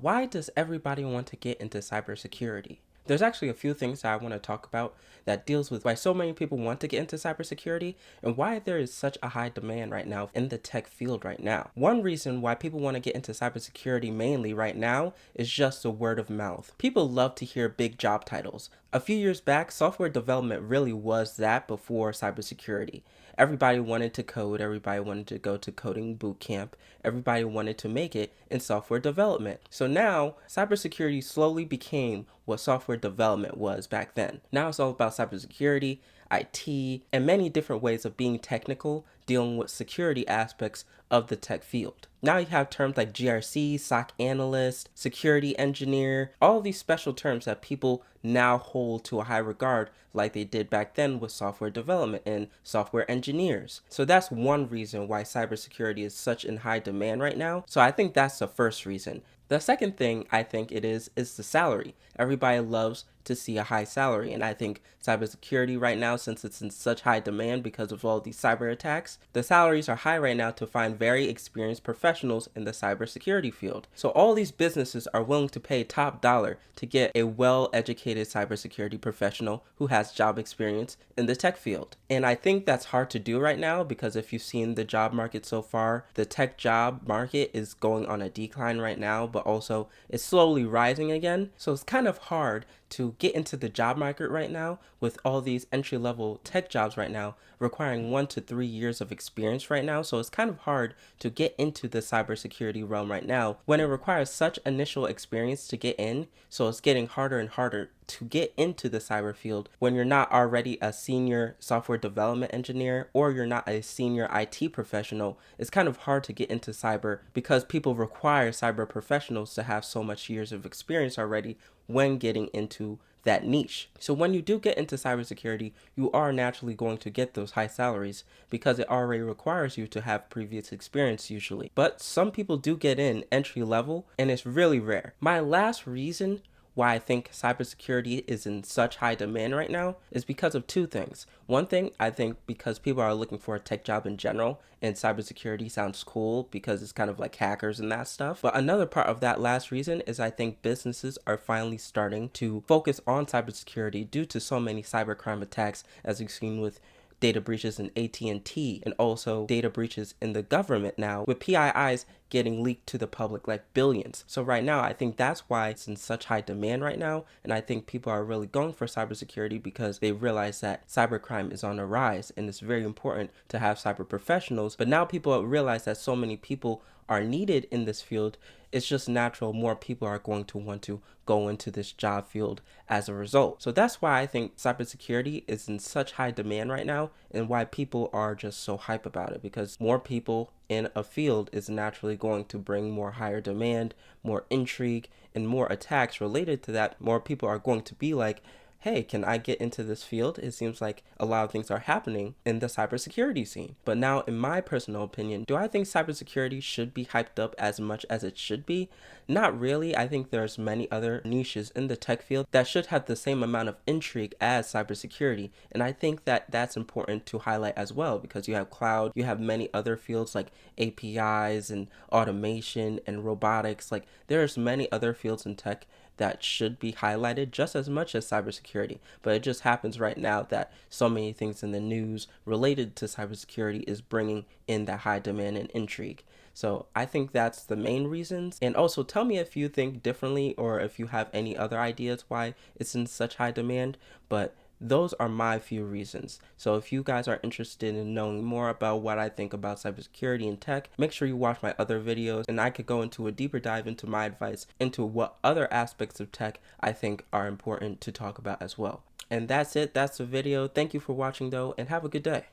Why does everybody want to get into cybersecurity? There's actually a few things that I want to talk about that deals with why so many people want to get into cybersecurity and why there is such a high demand right now in the tech field right now. One reason why people want to get into cybersecurity mainly right now is just the word of mouth. People love to hear big job titles. A few years back, software development really was that before cybersecurity. Everybody wanted to code, everybody wanted to go to coding boot camp, everybody wanted to make it in software development. So now, cybersecurity slowly became what software development was back then. Now it's all about cybersecurity, IT, and many different ways of being technical, dealing with security aspects of the tech field. Now you have terms like GRC, SOC analyst, security engineer, all these special terms that people now hold to a high regard like they did back then with software development and software engineers. So that's one reason why cybersecurity is such in high demand right now. So I think that's the first reason. The second thing I think it is the salary. Everybody loves to see a high salary, and I think cybersecurity right now, since it's in such high demand because of all these cyber attacks, the salaries are high right now to find very experienced professionals in the cybersecurity field. So all these businesses are willing to pay top dollar to get a well-educated cybersecurity professional who has job experience in the tech field. And I think that's hard to do right now because if you've seen the job market so far, the tech job market is going on a decline right now, but also it's slowly rising again. So it's kind of hard to get into the job market right now with all these entry-level tech jobs right now requiring 1 to 3 years of experience right now. So it's kind of hard to get into the cybersecurity realm right now when it requires such initial experience to get in. So it's getting harder and harder to get into the cyber field when you're not already a senior software development engineer or you're not a senior IT professional. It's kind of hard to get into cyber because people require cyber professionals to have so much years of experience already when getting into that niche. So when you do get into cybersecurity, you are naturally going to get those high salaries because it already requires you to have previous experience usually. But some people do get in entry level and it's really rare. My last reason why I think cybersecurity is in such high demand right now is because of two things. One thing, I think because people are looking for a tech job in general, and cybersecurity sounds cool because it's kind of like hackers and that stuff. But another part of that last reason is I think businesses are finally starting to focus on cybersecurity due to so many cybercrime attacks, as we've seen with data breaches in AT&T and also data breaches in the government now with PIIs getting leaked to the public like billions. So right now, I think that's why it's in such high demand right now. And I think people are really going for cybersecurity because they realize that cybercrime is on a rise and it's very important to have cyber professionals. But now people realize that so many people are needed in this field. It's just natural more people are going to want to go into this job field as a result. So that's why I think cybersecurity is in such high demand right now and why people are just so hype about it, because more people in a field is naturally going to bring more higher demand, more intrigue, and more attacks related to that. More people are going to be like, hey, can I get into this field? It seems like a lot of things are happening in the cybersecurity scene. But now, in my personal opinion, do I think cybersecurity should be hyped up as much as it should be? Not really. I think there's many other niches in the tech field that should have the same amount of intrigue as cybersecurity. And I think that that's important to highlight as well, because you have cloud, you have many other fields like APIs and automation and robotics. Like there's many other fields in tech that should be highlighted just as much as cybersecurity. But it just happens right now that so many things in the news related to cybersecurity is bringing in that high demand and intrigue. So I think that's the main reasons. And also tell me if you think differently or if you have any other ideas why it's in such high demand. But those are my few reasons. So if you guys are interested in knowing more about what I think about cybersecurity and tech, make sure you watch my other videos and I could go into a deeper dive into my advice into what other aspects of tech I think are important to talk about as well. And that's it. That's the video. Thank you for watching though, and have a good day.